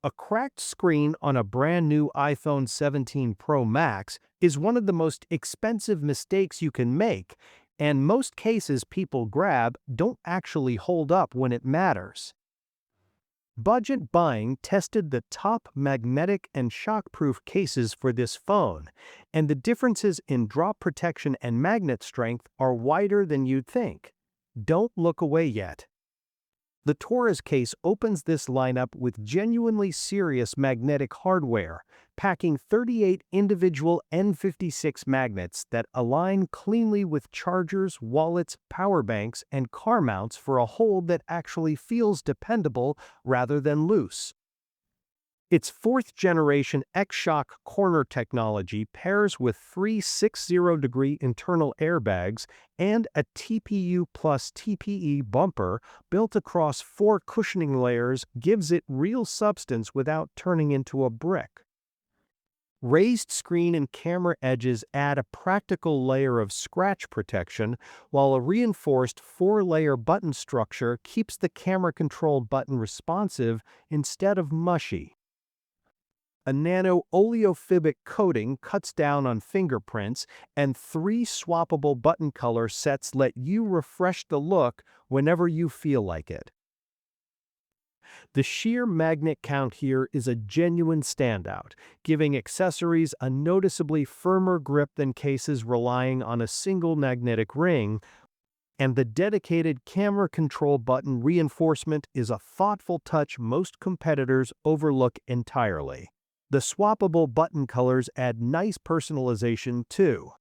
A cracked screen on a brand new iPhone 17 Pro Max is one of the most expensive mistakes you can make, and most cases people grab don't actually hold up when it matters. Budget Buying tested the top magnetic and shockproof cases for this phone, and the differences in drop protection and magnet strength are wider than you'd think. Don't look away yet. The Torras case opens this lineup with genuinely serious magnetic hardware, packing 38 individual N56 magnets that align cleanly with chargers, wallets, power banks, and car mounts for a hold that actually feels dependable rather than loose. Its fourth-generation X-Shock corner technology pairs with three 60-degree internal airbags and a TPU plus TPE bumper built across four cushioning layers gives it real substance without turning into a brick. Raised screen and camera edges add a practical layer of scratch protection, while a reinforced four-layer button structure keeps the camera control button responsive instead of mushy. A nano-oleophobic coating cuts down on fingerprints, and three swappable button color sets let you refresh the look whenever you feel like it. The sheer magnet count here is a genuine standout, giving accessories a noticeably firmer grip than cases relying on a single magnetic ring, and the dedicated camera control button reinforcement is a thoughtful touch most competitors overlook entirely. The swappable button colors add nice personalization too.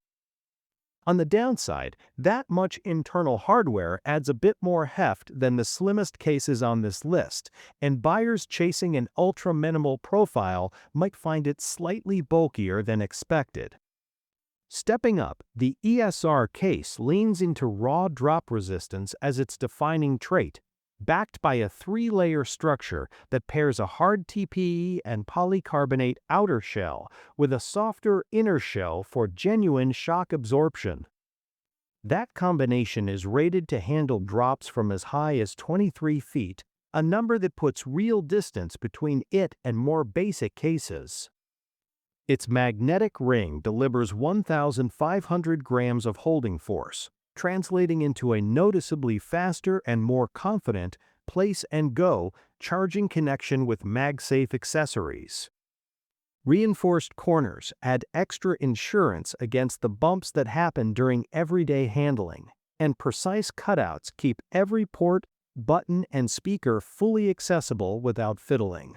On the downside, that much internal hardware adds a bit more heft than the slimmest cases on this list, and buyers chasing an ultra-minimal profile might find it slightly bulkier than expected. Stepping up, the ESR case leans into raw drop resistance as its defining trait, backed by a three-layer structure that pairs a hard TPE and polycarbonate outer shell with a softer inner shell for genuine shock absorption. That combination is rated to handle drops from as high as 23 feet, a number that puts real distance between it and more basic cases. Its magnetic ring delivers 1,500 grams of holding force, translating into a noticeably faster and more confident place-and-go charging connection with MagSafe accessories. Reinforced corners add extra insurance against the bumps that happen during everyday handling, and precise cutouts keep every port, button, and speaker fully accessible without fiddling.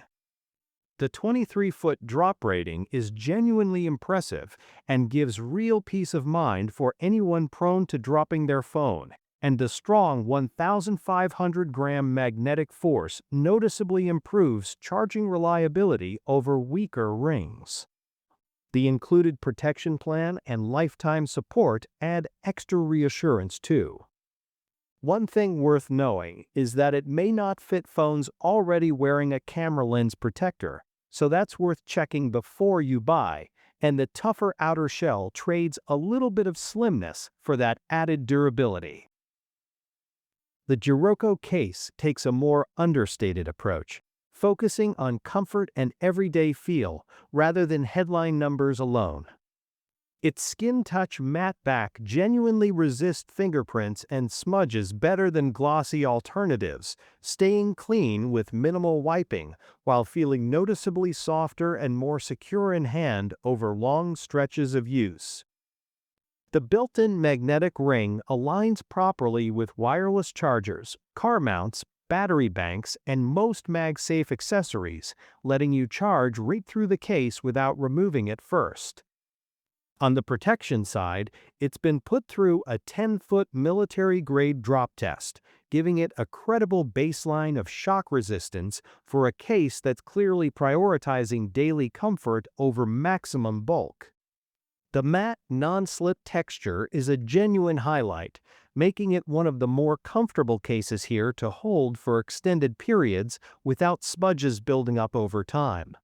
The 23-foot drop rating is genuinely impressive and gives real peace of mind for anyone prone to dropping their phone, and the strong 1,500-gram magnetic force noticeably improves charging reliability over weaker rings. The included protection plan and lifetime support add extra reassurance too. One thing worth knowing is that it may not fit phones already wearing a camera lens protector, so that's worth checking before you buy, and the tougher outer shell trades a little bit of slimness for that added durability. The Jaroco case takes a more understated approach, focusing on comfort and everyday feel rather than headline numbers alone. Its skin-touch matte back genuinely resists fingerprints and smudges better than glossy alternatives, staying clean with minimal wiping while feeling noticeably softer and more secure in hand over long stretches of use. The built-in magnetic ring aligns properly with wireless chargers, car mounts, battery banks, and most MagSafe accessories, letting you charge right through the case without removing it first. On the protection side, it's been put through a 10-foot military-grade drop test, giving it a credible baseline of shock resistance for a case that's clearly prioritizing daily comfort over maximum bulk. The matte, non-slip texture is a genuine highlight, making it one of the more comfortable cases here to hold for extended periods without smudges building up over time.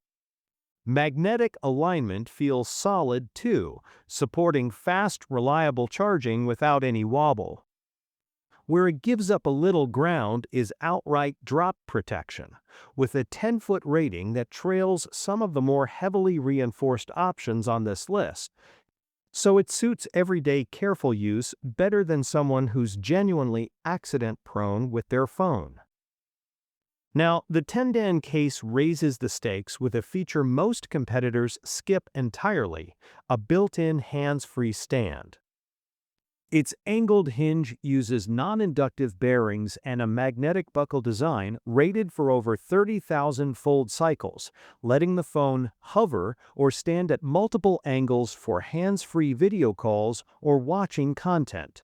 Magnetic alignment feels solid too, supporting fast, reliable charging without any wobble. Where it gives up a little ground is outright drop protection, with a 10-foot rating that trails some of the more heavily reinforced options on this list. So it suits everyday careful use better than someone who's genuinely accident-prone with their phone. Now, the Temdan case raises the stakes with a feature most competitors skip entirely: a built-in hands-free stand. Its angled hinge uses non-inductive bearings and a magnetic buckle design rated for over 30,000 fold cycles, letting the phone hover or stand at multiple angles for hands-free video calls or watching content.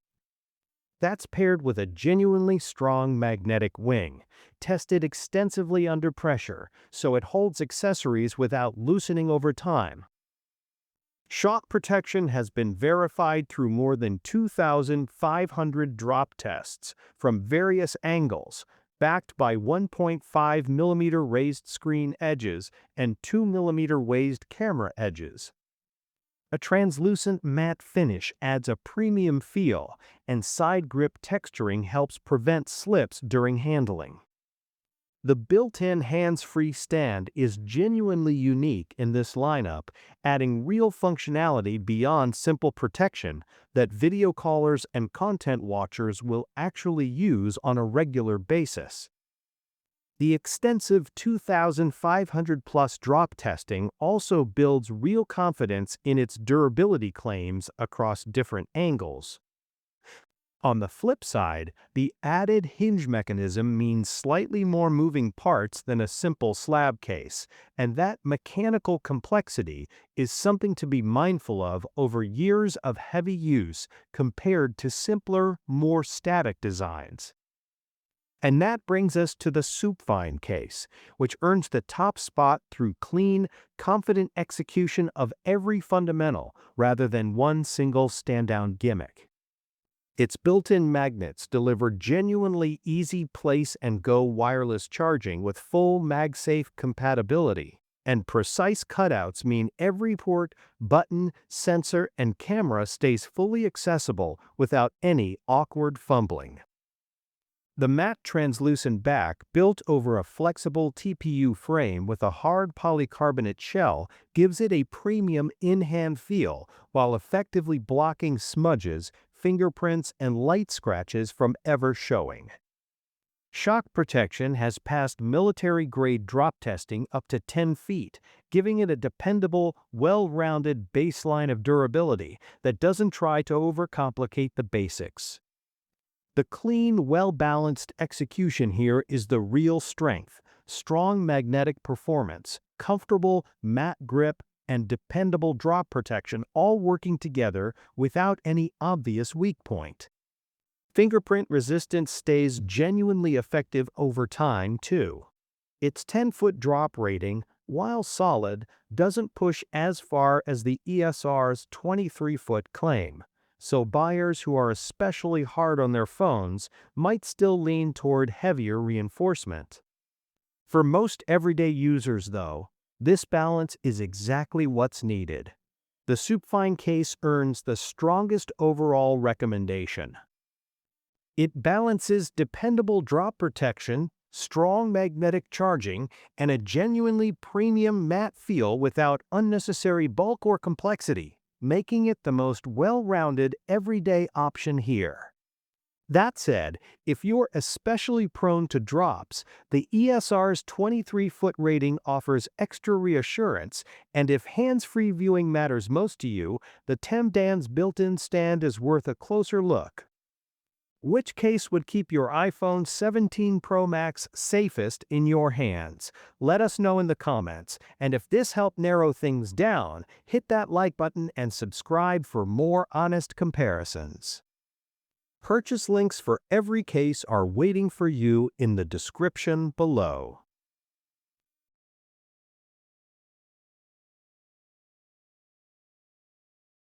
That's paired with a genuinely strong magnetic wing, tested extensively under pressure, so it holds accessories without loosening over time. Shock protection has been verified through more than 2,500 drop tests from various angles, backed by 1.5 mm raised screen edges and 2 mm raised camera edges. A translucent matte finish adds a premium feel, and side grip texturing helps prevent slips during handling. The built-in hands-free stand is genuinely unique in this lineup, adding real functionality beyond simple protection that video callers and content watchers will actually use on a regular basis. The extensive 2,500-plus drop testing also builds real confidence in its durability claims across different angles. On the flip side, the added hinge mechanism means slightly more moving parts than a simple slab case, and that mechanical complexity is something to be mindful of over years of heavy use compared to simpler, more static designs. And that brings us to the Supfine case, which earns the top spot through clean, confident execution of every fundamental rather than one single standout gimmick. Its built-in magnets deliver genuinely easy place-and-go wireless charging with full MagSafe compatibility, and precise cutouts mean every port, button, sensor, and camera stays fully accessible without any awkward fumbling. The matte translucent back, built over a flexible TPU frame with a hard polycarbonate shell, gives it a premium in-hand feel while effectively blocking smudges, fingerprints, and light scratches from ever showing. Shock protection has passed military-grade drop testing up to 10 feet, giving it a dependable, well-rounded baseline of durability that doesn't try to overcomplicate the basics. The clean, well-balanced execution here is the real strength: strong magnetic performance, comfortable matte grip, and dependable drop protection all working together without any obvious weak point. Fingerprint resistance stays genuinely effective over time, too. Its 10-foot drop rating, while solid, doesn't push as far as the ESR's 23-foot claim, so buyers who are especially hard on their phones might still lean toward heavier reinforcement. For most everyday users, though, this balance is exactly what's needed. The Supfine case earns the strongest overall recommendation. It balances dependable drop protection, strong magnetic charging, and a genuinely premium matte feel without unnecessary bulk or complexity, making it the most well-rounded everyday option here. That said, if you're especially prone to drops, the ESR's 23-foot rating offers extra reassurance, and if hands-free viewing matters most to you, the Temdan's built-in stand is worth a closer look. Which case would keep your iPhone 17 Pro Max safest in your hands? Let us know in the comments, and if this helped narrow things down, hit that like button and subscribe for more honest comparisons. Purchase links for every case are waiting for you in the description below.